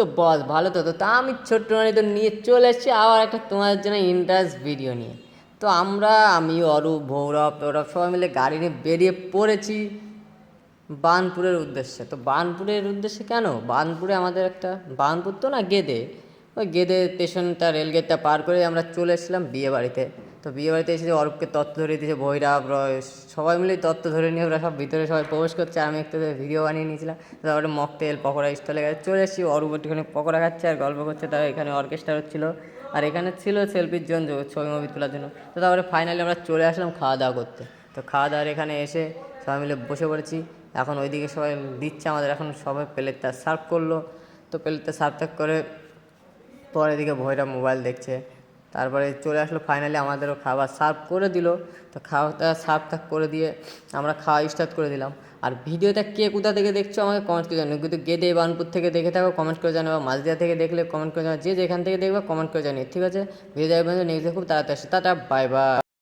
তো বস ভালো তো তো তা আমি ছোট্ট মানে তো নিয়ে চলে এসেছি আবার একটা তোমাদের জন্য ইন্টারেস্ট ভিডিও নিয়ে। তো আমি অরূপ ভৌরব টৌরব সবাই মিলে গাড়ি নিয়ে বেরিয়ে পড়েছি বার্নপুরের উদ্দেশ্যে। তো বার্নপুরের উদ্দেশ্যে কেন, বার্নপুরে আমাদের একটা, বার্নপুর তো না গেদে, ওই গেদে স্টেশনটা রেলগেটটা পার করে আমরা চলে এসেছিলাম বিয়ে বাড়িতে। তো বিয়ে বাড়িতে এসে অরূপকে তত্ত্ব ধরিয়ে দিয়েছে ভৈরব রয়, সবাই মিলেই তত্ত্ব ধরে নিয়ে ওরা সব ভিতরে সবাই প্রবেশ করছে, আমি একটু ভিডিও বানিয়ে নিয়েছিলাম। তারপরে মকটেল পকোড়া স্টলে গেছে চলে এসেছি, অরূপ একটুখানি পকোড়া খাচ্ছে আর গল্প করছে, তার এখানে অর্কেস্ট্রা হচ্ছিলো আর এখানে ছিল সেলফির জন্য, ছবি মবি তোলার জন্য। তো তারপরে ফাইনালি আমরা চলে আসলাম খাওয়া দাওয়া করতে। তো খাওয়া দাওয়ার এখানে এসে সবাই মিলে বসে পড়েছি। এখন ওইদিকে সবাই দিচ্ছে আমাদের, এখন সবাই প্লেটটা সার্ভ করলো। তো প্লেটটা সার্ভ টাক করে পরে এদিকে ভৈরব মোবাইল দেখছে। তারপরে চলে আসলো ফাইনালি আমাদেরও খাবার সার্ভ করে দিল। তো খাওয়াটা সার্ভ টাক করে দিয়ে আমরা খাওয়া স্টার্ট করে দিলাম। আর ভিডিওটা কে কোথা থেকে দেখছো আমাকে কমেন্ট করে জানিও, কিন্তু গেদে বার্নপুর থেকে দেখে থাকো কমেন্ট করে জানাবো, মাঝদিয়া থেকে দেখলে কমেন্ট করে জানাবো, যে যেখান থেকে দেখবে কমেন্ট করে জানিয়ে, ঠিক আছে? ভিডিও দেখবেন, নেক্সট খুব তাড়াতাড়ি আসে, টাটা বাই বাই।